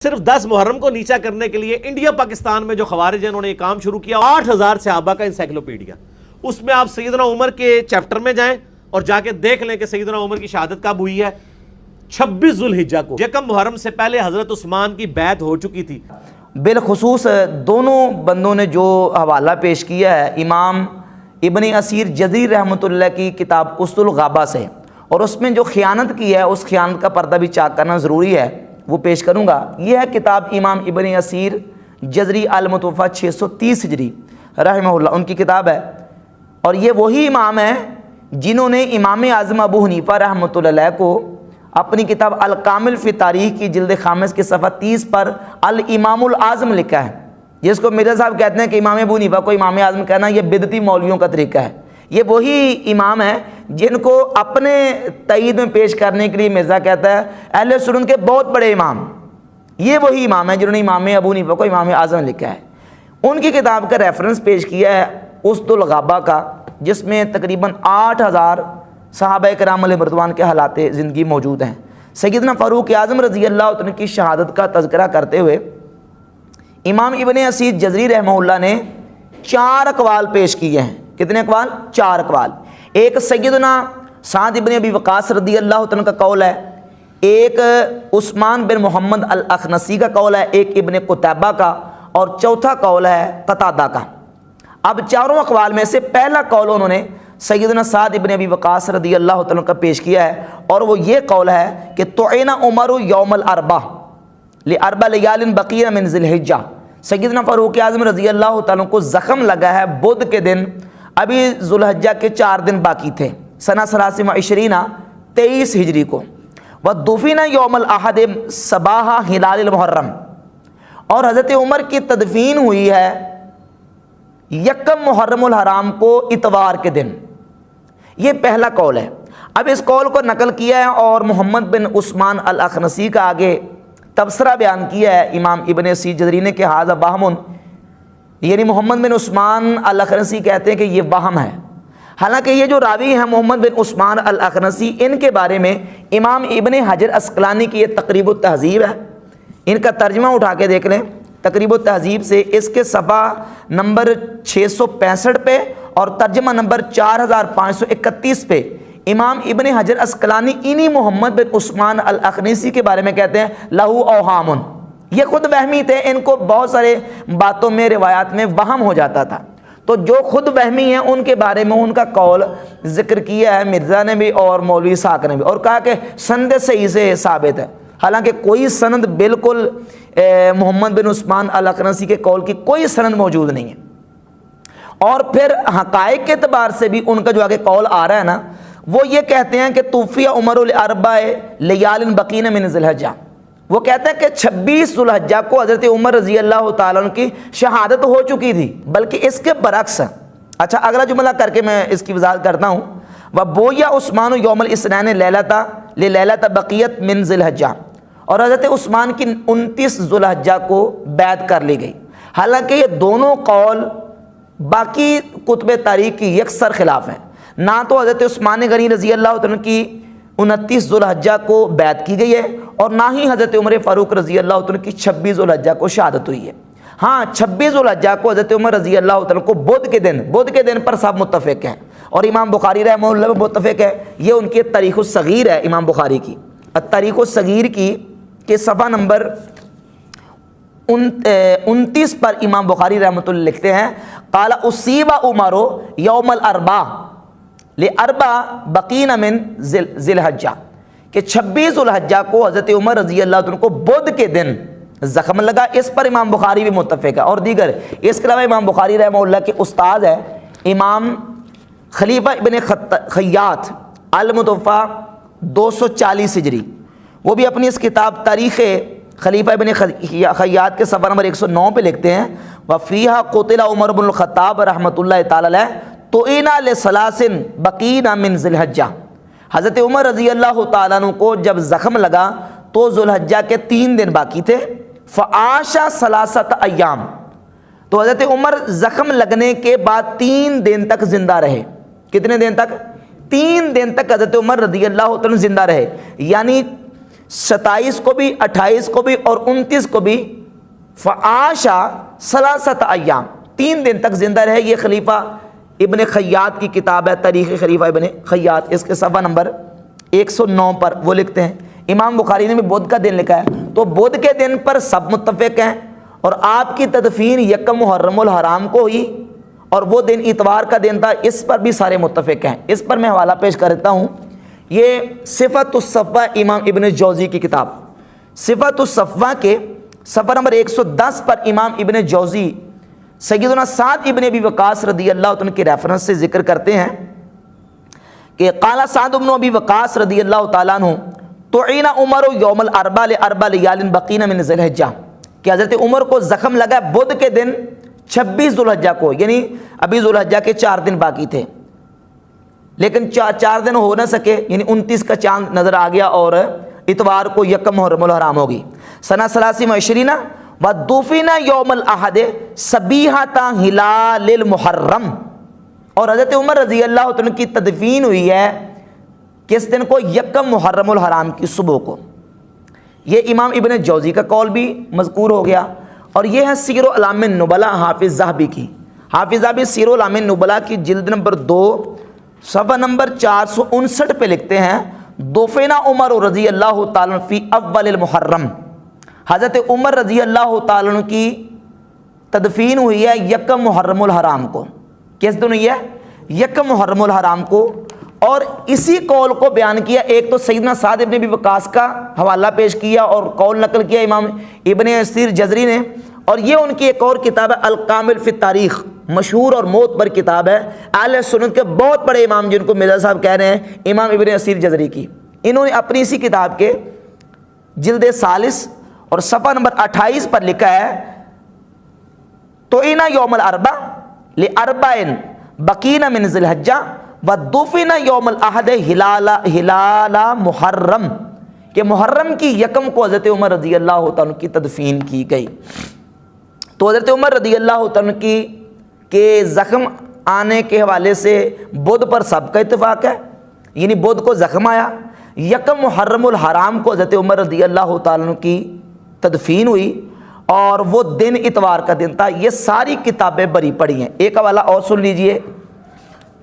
صرف 10 محرم کو نیچا کرنے کے لیے انڈیا پاکستان میں جو خوارج ہیں انہوں نے یہ کام شروع کیا 8000 صحابہ کا انسائکلوپیڈیا. اس میں آپ سیدنا عمر کے چیپٹر میں جائیں اور جا کے دیکھ لیں کہ سیدنا عمر کی شہادت کب ہوئی ہے. 26 ذوالحجہ کو یکم محرم سے پہلے حضرت عثمان کی بیعت ہو چکی تھی. بالخصوص دونوں بندوں نے جو حوالہ پیش کیا ہے امام ابن اسیر جزری رحمۃ اللہ کی کتاب اسد الغابہ سے، اور اس میں جو خیانت کی ہے اس خیانت کا پردہ بھی چاک کرنا ضروری ہے، وہ پیش کروں گا. یہ ہے کتاب امام ابن اسیر جزری المتوفیٰ 630 ہجری رحمہ اللہ، ان کی کتاب ہے. اور یہ وہی امام ہیں جنہوں نے امام اعظم ابو حنیفہ رحمۃ اللہ علیہ کو اپنی کتاب الکامل فی تاریخ کی جلد خامس کے صفحہ 30 پر الامام الاعظم لکھا ہے، جس کو مرزا صاحب کہتے ہیں کہ امام ابو حنیفہ کو امام اعظم کہنا یہ بدعتی مولویوں کا طریقہ ہے. یہ وہی امام ہیں جن کو اپنے تائید میں پیش کرنے کے لیے مرزا کہتا ہے اہل سنت کے بہت بڑے امام. یہ وہی امام ہیں جنہوں نے امام ابو حنیفہ کو امام اعظم لکھا ہے. ان کی کتاب کا ریفرنس پیش کیا ہے اسد الغابہ کا، جس میں تقریباً 8000 صحابہ کرام علیہ رضوان کے حالات زندگی موجود ہیں. سیدنا فاروق اعظم رضی اللہ عنہ کی شہادت کا تذکرہ کرتے ہوئے امام ابن اسیر جزری رحمہ اللہ نے 4 اقوال پیش کیے ہیں. کتنے اقوال؟ 4 اقوال. ایک سیدنا سعد ابن ابی وقاص رضی اللہ عنہ کا قول ہے، ایک عثمان بن محمد الاخنسی کا قول ہے، ایک ابن قتیبہ کا، اور چوتھا قول ہے قتادہ کا. اب چاروں اقوال میں سے پہلا قول انہوں نے سیدنا سعد ابن ابی وقاص رضی اللہ عنہ کا پیش کیا ہے، اور وہ یہ قول ہے کہ طعن عمر یوم الاربع لاربع لیال بقین من ذی الحجہ. سیدنا فاروق اعظم رضی اللہ تعالیٰ کو زخم لگا ہے بدھ کے دن، ابھی ذوالحجہ کے 4 دن باقی تھے، سنہ 23 ہجری کو. ودفن یوم الاحد صباح ہلال المحرم، اور حضرت عمر کی تدفین ہوئی ہے یکم محرم الحرام کو اتوار کے دن. یہ پہلا قول ہے. اب اس قول کو نقل کیا ہے اور محمد بن عثمان الاخنسی کا آگے تبصرہ بیان کیا ہے امام ابن اسیر جزری نے کہ ھذا وہم، یعنی محمد بن عثمان الاخنسی کہتے ہیں کہ یہ وہم ہے. حالانکہ یہ جو راوی ہیں محمد بن عثمان الاخنسی، ان کے بارے میں امام ابن حجر عسقلانی کی یہ تقریب التہذیب ہے، ان کا ترجمہ اٹھا کے دیکھ لیں تقریب التہذیب سے، اس کے صفحہ نمبر 665 پہ اور ترجمہ نمبر 4531 پہ امام ابن حجر عسقلانی انہی محمد بن عثمان الاخنسی کے بارے میں کہتے ہیں لہو اوہام، یہ خود وہمی تھے، ان کو بہت سارے باتوں میں روایات میں وہم ہو جاتا تھا. تو جو خود وہمی ہیں ان کے بارے میں ان کا قول ذکر کیا ہے مرزا نے بھی اور مولوی اسحاق نے بھی، اور کہا کہ سند صحیح سے ثابت ہے. حالانکہ کوئی سند بالکل محمد بن عثمان الاخنسی کے قول کی کوئی سند موجود نہیں ہے. اور پھر حقائق کے اعتبار سے بھی ان کا جو آگے قول آ رہا ہے نا، وہ یہ کہتے ہیں کہ توفی عمر الاربع لیال بقین من ذی الحجہ. وہ کہتے ہیں کہ 26 ذوالحجہ کو حضرت عمر رضی اللہ تعالیٰ عنہ کی شہادت ہو چکی تھی، بلکہ اس کے برعکس. اچھا اگلا جملہ کر کے میں اس کی وضاحت کرتا ہوں. وبویا عثمان یوم الاثنین لیلۃ بقیت من ذی الحجہ، اور حضرت عثمان کی 29 ذوالحجہ کو بیعت کر لی گئی. حالانکہ یہ دونوں قول باقی کتب تاریخ کی یکسر خلاف ہیں. نہ تو حضرت عثمان غنی رضی اللہ عنہ کی 29 ذوالحجہ کو بیعت کی گئی ہے، اور نہ ہی حضرت عمر فاروق رضی اللہ عنہ کی 26 ذوالحجہ کو شہادت ہوئی ہے. ہاں 26 ذوالحجہ کو حضرت عمر رضی اللہ عنہ کو بدھ کے دن پر سب متفق ہیں، اور امام بخاری رحمہ اللہ متفق ہے. یہ ان کی تاریخ الصغیر ہے امام بخاری کی، تاریخ الصغیر کی کے صفحہ نمبر 29 پر امام بخاری رحمۃ اللہ لکھتے ہیں قال اصیب عمر یوم الاربع لاربع بقین من ذی الحجہ، کہ 26 ذوالحجہ کو حضرت عمر رضی اللہ عنہ کو بدھ کے دن زخم لگا. اس پر امام بخاری بھی متفق ہے اور دیگر. اس کے علاوہ امام بخاری رحمہ اللہ کے استاد ہے امام خلیفہ ابن خیات المتوفیٰ 240 ہجری، وہ بھی اپنی اس کتاب تاریخ خلیفہ ابن خیات کے صفحہ نمبر 109 پہ لکھتے ہیں وفیہا قتل عمر بن الخطاب رحمۃ اللہ تعالی علیہ طعن لثلاث بقین من ذی الحجہ. حضرت عمر رضی اللہ تعالیٰ عنہ کو جب زخم لگا تو ذوالحجہ کے 3 دن باقی تھے. فعاش 3 ایام، تو حضرت عمر زخم لگنے کے بعد 3 دن تک زندہ رہے. کتنے دن تک؟ 3 دن تک حضرت عمر رضی اللہ عنہ زندہ رہے. یعنی 27 کو بھی, 28 کو بھی اور 29 کو بھی فعاشا ثلاثۃ ایام, 3 دن تک زندہ رہے. یہ خلیفہ ابن خیاط کی کتاب ہے, تاریخ خلیفہ ابن خیاط, اس کے صفحہ نمبر 109 پر وہ لکھتے ہیں. امام بخاری نے بھی بدھ کا دن لکھا ہے. تو بدھ کے دن پر سب متفق ہیں, اور آپ کی تدفین یکم محرم الحرام کو ہوئی, اور وہ دن اتوار کا دن تھا, اس پر بھی سارے متفق ہیں. اس پر میں حوالہ پیش کرتا ہوں, یہ صفت الصفوہ امام ابن جوزی کی کتاب. صفت الصفوہ کے صفحہ نمبر 110 پر امام ابن جوزی سیدنا سعد ابن ابی وقاص رضی اللہ عنہ کے ریفرنس سے ذکر کرتے ہیں کہ قال سعد بن ابی وقاص رضی اللہ تعالیٰ عنہ تعین عمر یوم الاربع لاربع لیال بقین من ذی الحجہ, کہ حضرت عمر کو زخم لگا بدھ کے دن 26 ذو الحجہ کو, یعنی ابھی ذو الحجہ کے 4 دن باقی تھے, لیکن 4 دن ہو نہ سکے, یعنی 29 کا چاند نظر آ گیا اور اتوار کو یکم محرم الحرام ہوگی. سنہ 23 ودفن یوم الاحد صبیحۃ ہلال المحرم, اور حضرت عمر رضی اللہ عنہ کی تدفین ہوئی ہے کس دن کو؟ یکم محرم الحرام کی صبح کو. یہ امام ابن جوزی کا قول بھی مذکور ہو گیا, اور یہ ہے سیر و اعلام النبلاء حافظ ذہبی کی. حافظ ذہبی سیر و اعلام النبلاء کی جلد نمبر 2 صفحہ نمبر 459 پہ لکھتے ہیں دفن عمر رضی اللہ تعالیٰ فی اول المحرم, حضرت عمر رضی اللہ تعالیٰ عنہ کی تدفین ہوئی ہے یکم محرم الحرام کو. کس دن ہوئی ہے؟ یکم محرم الحرام کو. اور اسی قول کو بیان کیا, ایک تو سیدنا سعد ابن ابی وقاص کا حوالہ پیش کیا اور قول نقل کیا امام ابن اسیر جزری نے, اور یہ ان کی ایک اور کتاب ہے الکامل فی التاریخ, مشہور اور معتبر کتاب ہے اہل سنت کے بہت بڑے امام جن کو مرزا صاحب کہہ رہے ہیں, امام ابن اسیر جزری کی. انہوں نے اپنی اسی کتاب کے جلد 40 اور صفحہ نمبر 28 پر لکھا ہے توئینا یوم الاربع لاربع بقین من ذی الحجہ ودفن یوم الاحد ہلال محرم, کہ محرم کی یکم کو حضرت عمر رضی اللہ عنہ کی تدفین کی گئی. تو حضرت عمر رضی اللہ عنہ کی کے زخم آنے کے حوالے سے بدھ پر سب کا اتفاق ہے, یعنی بدھ کو زخم آیا, یکم محرم الحرام کو حضرت عمر رضی اللہ تعالیٰ عنہ کی تدفین ہوئی, اور وہ دن اتوار کا دن تھا. یہ ساری کتابیں بری پڑی ہیں. ایک حوالہ اور سن لیجئے,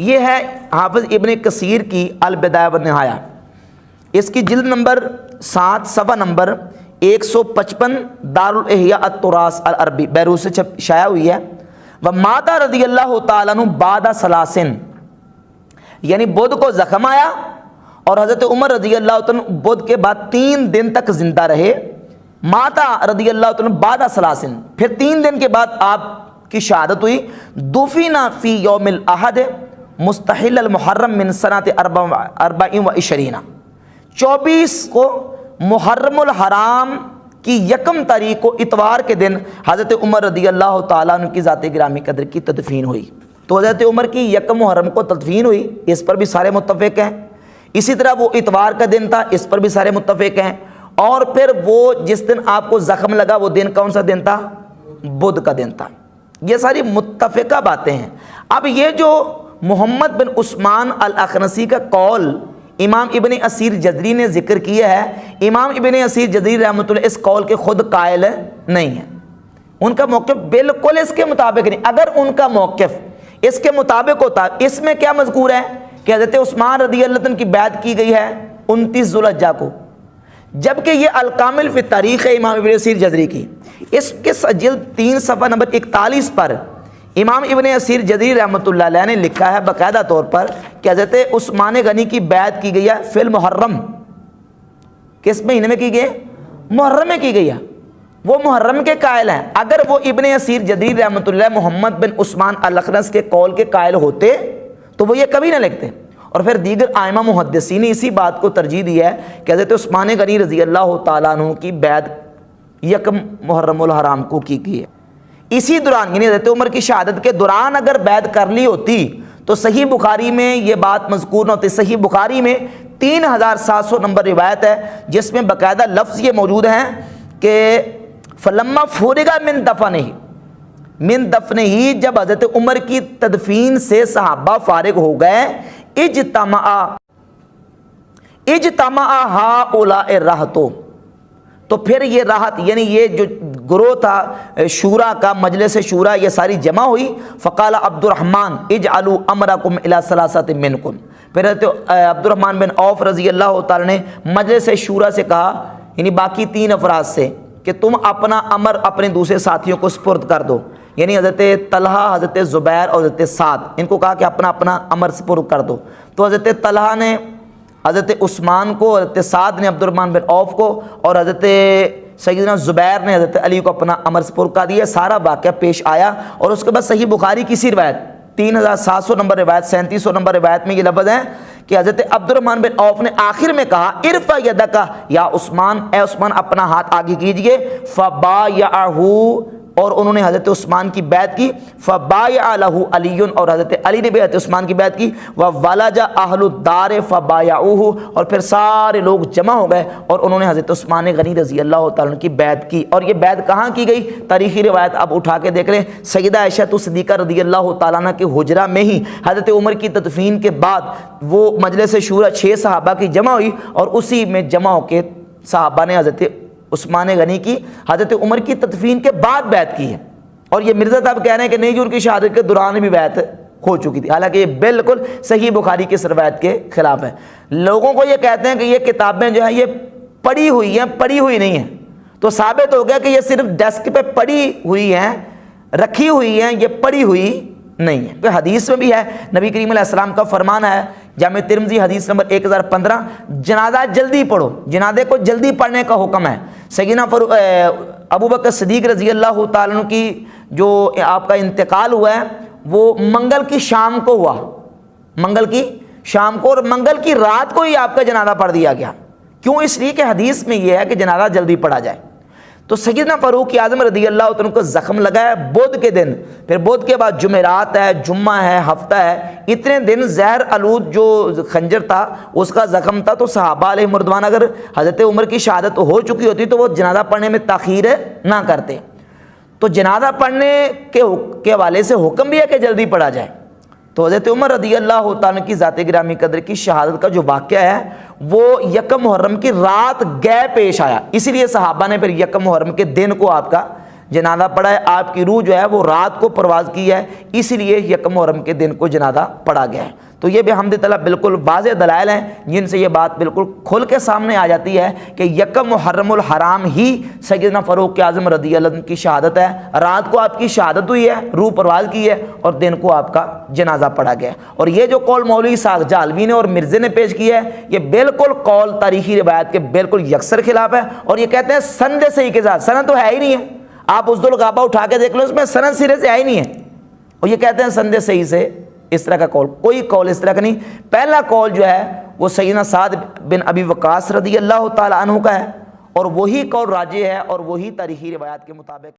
یہ ہے حافظ ابن کثیر کی البدایہ والنہایہ, اس کی جلد نمبر 7 صفحہ نمبر 155 دارالاحیاء التراث العربی بیروت سے شائع ہوئی ہے. ومات رضی اللہ تعالیٰ عنہ بعد ثلاثن, یعنی بدھ کو زخم آیا اور حضرت عمر رضی اللہ عنہ بدھ کے بعد 3 دن تک زندہ رہے. ماتا رضی اللہ عنہ بعد ثلاثن, پھر 3 دن کے بعد آپ کی شہادت ہوئی. دفن فی یوم الاحد مستحل المحرم من سنۃ 24, 24 کو محرم الحرام کی یکم تاریخ کو اتوار کے دن حضرت عمر رضی اللہ تعالیٰ عنہ کی ذات گرامی قدر کی تدفین ہوئی. تو حضرت عمر کی یکم محرم کو تدفین ہوئی, اس پر بھی سارے متفق ہیں. اسی طرح وہ اتوار کا دن تھا, اس پر بھی سارے متفق ہیں. اور پھر وہ جس دن آپ کو زخم لگا وہ دن کون سا دن تھا؟ بدھ کا دن تھا. یہ ساری متفقہ باتیں ہیں. اب یہ جو محمد بن عثمان الاخنسی کا قول امام ابن اسیر جزری نے ذکر کیا ہے, امام ابن اسیر جزری رحمۃ اللہ اس قول کے خود قائل نہیں ہیں. ان کا موقف بالکل اس کے مطابق نہیں. اگر ان کا موقف اس کے مطابق ہوتا, اس میں کیا مذکور ہے کہ حضرت عثمان رضی اللہ عنہ کی بیعت کی گئی ہے 29 ذو الحجہ کو, جبکہ یہ الکامل فی تاریخ ہے امام ابن اسیر جزری کی. اس کے جلد 3 صفحہ نمبر 41 پر امام ابن اسیر جزری رحمۃ اللہ علیہ نے لکھا ہے باقاعدہ طور پر کہ حضرت عثمان غنی کی بیعت کی گئی ہے فی المحرم. کس مہینے میں کی گئی؟ محرم میں کی گئی ہے. وہ محرم کے قائل ہیں. اگر وہ ابن اسیر جزری رحمۃ اللہ محمد بن عثمان الاخنس کے قول کے قائل ہوتے تو وہ یہ کبھی نہ لکھتے. اور پھر دیگر ائمہ محدثین نے اسی بات کو ترجیح دی ہے کہ حضرت عثمان غنی رضی اللہ تعالیٰ عنہ کی بیعت یکم محرم الحرام کو کی گئی ہے. اسی دوران یعنی حضرت عمر کی شہادت کے دوران اگر بیعت کر لی ہوتی تو صحیح بخاری میں یہ بات مذکور نہ ہوتی. صحیح بخاری میں 3700 نمبر روایت ہے جس میں باقاعدہ لفظ یہ موجود ہیں کہ فلما فورغ من دفنہ, جب حضرت عمر کی تدفین سے صحابہ فارغ ہو گئے, اجتماع ہؤلاء الرہط, تو پھر یہ راحت، یعنی یہ جو گروہ تھا شورا کا، مجلس شورا، یہ ساری جمع ہوئی. فقال عبد الرحمن اجعلوا امرکم الی ثلاثۃ منکم. پھر عبد الرحمن بن عوف رضی اللہ تعالیٰ نے مجلس شورا سے کہا، یعنی باقی 3 افراد سے، کہ تم اپنا امر اپنے دوسرے ساتھیوں کو سپرد کر دو. یعنی حضرت طلحہ، حضرت زبیر اور حضرت سعد، ان کو کہا کہ اپنا اپنا امر سپرد کر دو. تو حضرت طلحہ نے حضرت عثمان کو، حضرت سعد نے عبد الرحمن بن عوف کو، اور حضرت سیدنا زبیر نے حضرت علی کو اپنا امر سپرد کر دیا. سارا واقعہ پیش آیا. اور اس کے بعد صحیح بخاری کی سی روایت 3700 نمبر روایت، 3700 نمبر روایت میں یہ لفظ ہے کہ حضرت عبد الرحمن بن عوف نے آخر میں کہا ارفع یدک یا عثمان، اے عثمان اپنا ہاتھ آگے کیجئے. فبایعہ، اور انہوں نے حضرت عثمان کی بیعت کی. فبایع لہ علی، اور حضرت علی نے بھی حضرت عثمان کی بیعت کی. وولج اہل الدار فبایعوہ، اور پھر سارے لوگ جمع ہو گئے اور انہوں نے حضرت عثمان غنی رضی اللہ تعالیٰ عنہ کی بیعت کی. اور یہ بیعت کہاں کی گئی؟ تاریخی روایت اب اٹھا کے دیکھ لیں. سیدہ عائشہ صدیقہ رضی اللہ تعالیٰ عنہ کے حجرہ میں ہی حضرت عمر کی تدفین کے بعد وہ مجلس شورا 6 صحابہ کی جمع ہوئی، اور اسی میں جمع ہو کے صحابہ نے حضرت عثمان غنی کی حضرت عمر کی تدفین کے بعد بیعت کی ہے. اور یہ مرزا صاحب کہہ رہے ہیں کہ نہیں جی ان کی شہادت کے دوران بھی بیعت ہو چکی تھی، حالانکہ یہ بالکل صحیح بخاری کی اس روایت کے خلاف ہے. لوگوں کو یہ کہتے ہیں کہ یہ کتابیں جو ہیں یہ پڑھی ہوئی ہیں، پڑھی ہوئی نہیں ہیں. تو ثابت ہو گیا کہ یہ صرف ڈیسک پہ پڑھی ہوئی ہیں، رکھی ہوئی ہیں، یہ پڑھی ہوئی نہیں ہے. تو حدیث میں بھی ہے، نبی کریم علیہ السلام کا فرمان ہے جامع ترمذی حدیث نمبر 1015، جنازہ جلدی پڑھو، جنازے کو جلدی پڑھنے کا حکم ہے. سیدنا ابو بکر صدیق رضی اللہ تعالیٰ عنہ کی جو آپ کا انتقال ہوا ہے وہ منگل کی شام کو ہوا، منگل کی شام کو، اور منگل کی رات کو ہی آپ کا جنازہ پڑھ دیا گیا. کیوں؟ اس لیے کہ حدیث میں یہ ہے کہ جنازہ جلدی پڑھا جائے. تو سیدنا فاروق اعظم رضی اللہ عنہ کو زخم لگا ہے بدھ کے دن، پھر بدھ کے بعد جمعرات ہے، جمعہ ہے، ہفتہ ہے، اتنے دن زہر آلود جو خنجر تھا اس کا زخم تھا. تو صحابہ علیہ مردوان اگر حضرت عمر کی شہادت ہو چکی ہوتی تو وہ جنازہ پڑھنے میں تاخیر نہ کرتے. تو جنازہ پڑھنے کے حوالے سے حکم بھی ہے کہ جلدی پڑھا جائے. تو حضرت عمر رضی اللہ تعالیٰ کی ذات گرامی قدر کی شہادت کا جو واقعہ ہے وہ یکم محرم کی رات گئے پیش آیا، اسی لیے صحابہ نے پھر یکم محرم کے دن کو آپ کا جنازہ پڑھا ہے. آپ کی روح جو ہے وہ رات کو پرواز کی ہے، اسی لیے یکم محرم کے دن کو جنازہ پڑھا گیا ہے. تو یہ بھی الحمدللہ بالکل واضح دلائل ہیں جن سے یہ بات بالکل کھل کے سامنے آ جاتی ہے کہ یکم محرم الحرام ہی سیدنا فاروق اعظم رضی اللہ عنہ کی شہادت ہے. رات کو آپ کی شہادت ہوئی ہے، روح پرواز کی ہے، اور دن کو آپ کا جنازہ پڑھا گیا. اور یہ جو قول مولوی اسحاق جہلوی نے اور مرزے نے پیش کیا ہے یہ بالکل قول تاریخی روایت کے بالکل یکسر خلاف ہے. اور یہ کہتے ہیں سند صحیح کے ساتھ، سند تو ہے ہی نہیں ہے. آپ عزد الغابہ اٹھا کے دیکھ لو، اس میں سند سرے سے ہے ہی نہیں ہے. اور یہ کہتے ہیں سند صحیح سے، اس طرح کا قول کوئی قول اس طرح کا نہیں. پہلا قول جو ہے وہ سیدنا سعد بن ابی وقاص رضی اللہ تعالی عنہ کا ہے، اور وہی قول راجح ہے اور وہی تاریخی روایات کے مطابق